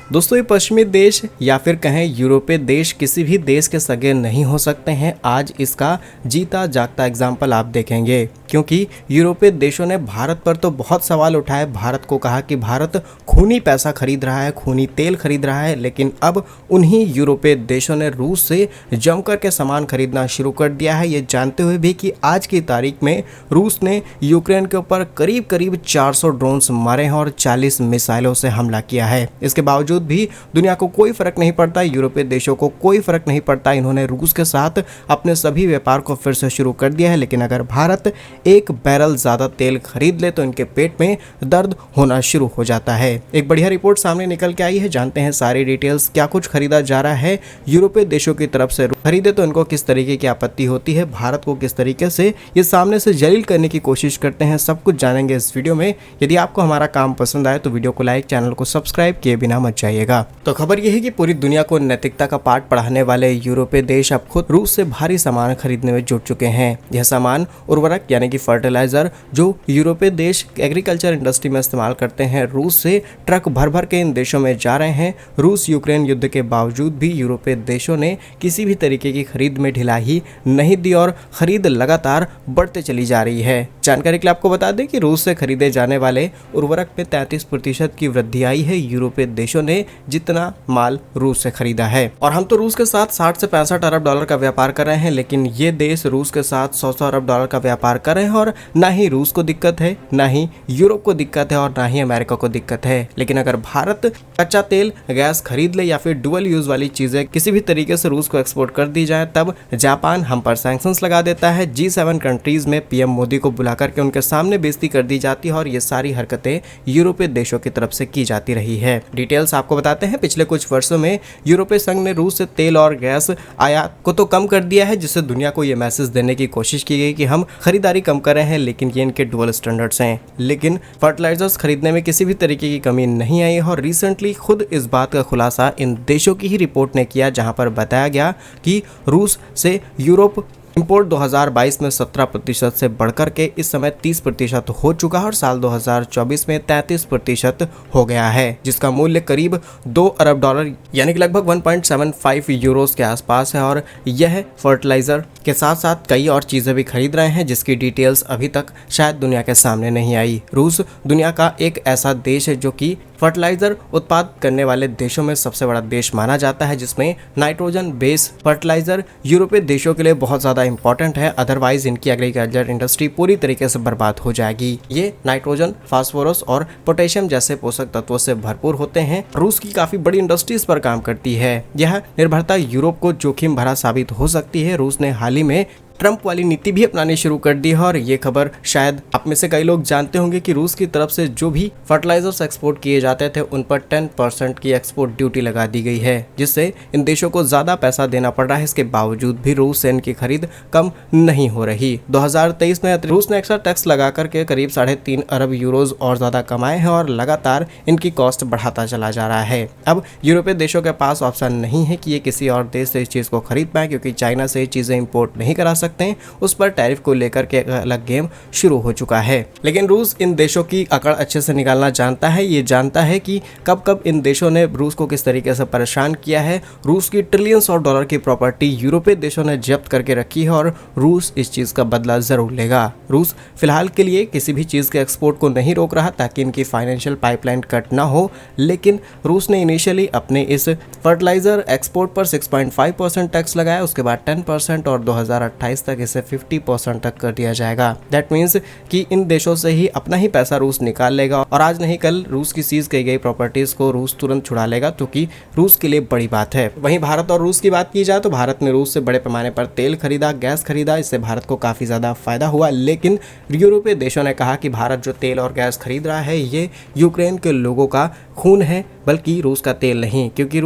दोस्तों ये पश्चिमी देश या फिर कहें यूरोपीय देश किसी भी देश के सगे नहीं हो सकते हैं। आज इसका जीता जागता एग्जाम्पल आप देखेंगे, क्योंकि यूरोपीय देशों ने भारत पर तो बहुत सवाल उठाए। भारत को कहा कि भारत खूनी पैसा खरीद रहा है, खूनी तेल खरीद रहा है, लेकिन अब उन्हीं यूरोपीय देशों ने रूस से जमकर के सामान खरीदना शुरू कर दिया है। ये जानते हुए भी कि आज की तारीख में रूस ने यूक्रेन के ऊपर करीब करीब 400 ड्रोन्स मारे हैं और 40 मिसाइलों से हमला किया है। इसके बावजूद भी दुनिया को कोई फर्क नहीं पड़ता, यूरोपीय देशों को कोई फर्क नहीं पड़ता। इन्होंने रूस के साथ अपने सभी व्यापार को फिर से शुरू कर दिया है। लेकिन अगर भारत एक बैरल ज्यादा तेल खरीद ले तो इनके पेट में दर्द होना शुरू हो जाता है। एक बढ़िया रिपोर्ट सामने निकल के आई है, जानते हैं सारी डिटेल्स। क्या कुछ खरीदा जा रहा है यूरोपीय देशों की तरफ से, खरीदे तो इनको किस तरीके की आपत्ति होती है, भारत को किस तरीके से ये सामने से जलील करने की कोशिश करते हैं, सब कुछ जानेंगे इस वीडियो में। यदि आपको हमारा काम पसंद आए तो वीडियो को लाइक, चैनल को सब्सक्राइब किए बिना मत जाइएगा। तो खबर यह है कि पूरी दुनिया को नैतिकता का पाठ पढ़ाने वाले यूरोपीय देश अब खुद रूस से भारी सामान खरीदने में जुट चुके हैं। यह सामान उर्वरक यानी कि फर्टिलाइजर जो यूरोपीय देश एग्रीकल्चर इंडस्ट्री में इस्तेमाल करते हैं, रूस से ट्रक भर भर के इन देशों में जा रहे हैं। रूस यूक्रेन युद्ध के बावजूद भी यूरोपीय देशों ने किसी भी तरीके की खरीद में ढिलाई नहीं दी और खरीद लगातार बढ़ते चली जा रही है। जानकारी के लिए आपको बता दें कि रूस से खरीदे जाने वाले उर्वरक में 33% की वृद्धि आई है यूरोपीय देशों ने जितना माल रूस से खरीदा है। और हम तो रूस के साथ 60 से 65 अरब डॉलर का व्यापार कर रहे हैं, लेकिन ये देश रूस के साथ 100 अरब डॉलर का व्यापार कर रहे हैं। और ना ही रूस को दिक्कत है, ना ही यूरोप को दिक्कत है और ना ही अमेरिका को दिक्कत है। लेकिन अगर भारत कच्चा तेल, गैस खरीद ले या फिर डुअल यूज वाली चीजें किसी भी तरीके से रूस को एक्सपोर्ट कर दी जाए, तब जापान हम पर सैंक्शंस लगा देता है। G7 कंट्रीज में पीएम मोदी को बुला करके उनके सामने बेइज्जती कर दी जाती है और ये सारी हरकतें यूरोपीय देशों की तरफ से की जाती रही है। डिटेल्स आपको बताते हैं, पिछले कुछ वर्षों में यूरोपीय संघ ने रूस से तेल और गैस आयात को तो कम कर दिया है, जिससे दुनिया को ये मैसेज देने की कोशिश की गई कि हम खरीदारी कम कर रहे हैं, लेकिन ये इनके डुअल स्टैंडर्ड्स हैं। लेकिन फर्टिलाइजर्स खरीदने में किसी भी तरीके की कमी नहीं आई है और रिसेंटली खुद इस बात का खुलासा इन देशों की ही रिपोर्ट ने किया, जहां पर बताया गया कि रूस से यूरोप इंपोर्ट 2022 में 17% से बढ़कर के इस समय 30% हो चुका है और साल 2024 में 33% हो गया है, जिसका मूल्य करीब 2 अरब डॉलर यानी कि लगभग 1.75 यूरोस के आसपास है। और यह फर्टिलाइजर के साथ साथ कई और चीजें भी खरीद रहे हैं, जिसकी डिटेल्स अभी तक शायद दुनिया के सामने नहीं आई। रूस दुनिया का एक ऐसा देश है जो कि फर्टिलाइजर उत्पाद करने वाले देशों में सबसे बड़ा देश माना जाता है, जिसमें नाइट्रोजन बेस फर्टिलाइजर यूरोपीय देशों के लिए बहुत ज्यादा इंपॉर्टेंट है। अदरवाइज इनकी एग्रीकल्चर इंडस्ट्री पूरी तरीके से बर्बाद हो जाएगी। ये नाइट्रोजन, फास्फोरस और पोटेशियम जैसे पोषक तत्वों से भरपूर होते हैं। रूस की काफी बड़ी इंडस्ट्री इस पर काम करती है। यह निर्भरता यूरोप को जोखिम भरा साबित हो सकती है। रूस ने हाल ही में ट्रंप वाली नीति भी अपनानी शुरू कर दी है और ये खबर शायद आप में से कई लोग जानते होंगे कि रूस की तरफ से जो भी फर्टिलाइजर्स एक्सपोर्ट किए जाते थे उन पर 10% की एक्सपोर्ट ड्यूटी लगा दी गई है, जिससे इन देशों को ज्यादा पैसा देना पड़ रहा है। इसके बावजूद भी रूस से इनकी खरीद कम नहीं हो रही। 2023 में रूस ने एक्स्ट्रा टैक्स लगा करके करीब 3.5 अरब यूरोज और ज्यादा कमाए हैं और लगातार इनकी कॉस्ट बढ़ाता चला जा रहा है। अब यूरोपीय देशों के पास ऑप्शन नहीं है कि ये किसी और देश से इस चीज को खरीद पाए, क्योंकि चाइना से ये चीजें इंपोर्ट नहीं करा सकते हैं। उस पर टैरिफ को लेकर के एक अलग गेम शुरू हो चुका है। लेकिन रूस इन देशों की अकड़ अच्छे से निकालना जानता है। ये जानता है कि कब कब इन देशों ने रूस को किस तरीके से परेशान किया है। रूस की ट्रिलियंस ऑफ डॉलर की प्रॉपर्टी यूरोपीय देशों ने जब्त करके रखी है और रूस इस चीज का बदला जरूर लेगा। रूस फिलहाल के लिए किसी भी चीज के एक्सपोर्ट को नहीं रोक रहा ताकि इनकी फाइनेंशियल पाइपलाइन कट ना हो, लेकिन रूस ने इनिशियली अपने इस फर्टिलाइजर एक्सपोर्ट पर 6.5% टैक्स लगाया, उसके बाद 10% और 2028 तक इसे 50% तक कर दिया जाएगा। दैट मीन्स कि इन देशों से ही अपना ही पैसा रूस निकाल लेगा और आज नहीं कल रूस की सीज की गई प्रॉपर्टीज को रूस तुरंत छुड़ा लेगा, क्योंकि रूस के लिए बड़ी बात है। वहीं भारत और रूस की बात की जाए तो भारत ने रूस से बड़े पैमाने पर तेल खरीदा, गैस खरीदा, इससे भारत को काफी ज्यादा फायदा हुआ। लेकिन यूरोपीय देशों ने कहा कि भारत जो तेल और गैस खरीद रहा है ये यूक्रेन के लोगों का खून है, बल्कि रूस का तेल नहीं, क्योंकि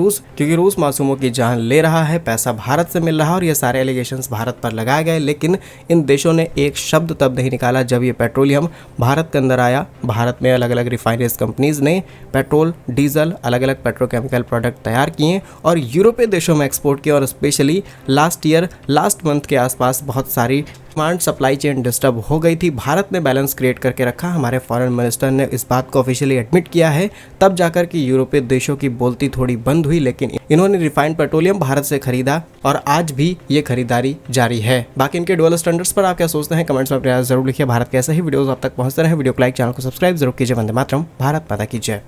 रूस मासूमों की जान ले रहा है, पैसा भारत से मिल रहा है और ये सारे एलिगेशंस भारत पर लगाए गए। लेकिन इन देशों ने एक शब्द तब नहीं निकाला जब ये पेट्रोलियम भारत के अंदर आया। भारत में अलग अलग रिफाइनरीज कंपनीज ने पेट्रोल, डीजल, अलग अलग पेट्रोकेमिकल प्रोडक्ट तैयार किए और यूरोपीय देशों में एक्सपोर्ट किए और स्पेशली लास्ट मंथ के आसपास बहुत सारी डिमांड सप्लाई चेन डिस्टर्ब हो गई थी, भारत ने बैलेंस क्रिएट करके रखा। हमारे फॉरेन मिनिस्टर ने इस बात को ऑफिशियली एडमिट किया है, तब जाकर कि यूरोपीय देशों की बोलती थोड़ी बंद हुई, लेकिन इन्होंने रिफाइंड पेट्रोलियम भारत से खरीदा और आज भी ये खरीदारी जारी है। बाकी इनके डुअल स्टैंडर्ड्स पर आप क्या सोचते हैं, कमेंट्स में अपने जरूर लिखिए। भारत के ऐसे ही वीडियोस आप तक पहुंचते रहे, वीडियो को लाइक, चैनल को सब्सक्राइब जरूर कीजिए। वंदे मातरम, भारत माता की जय।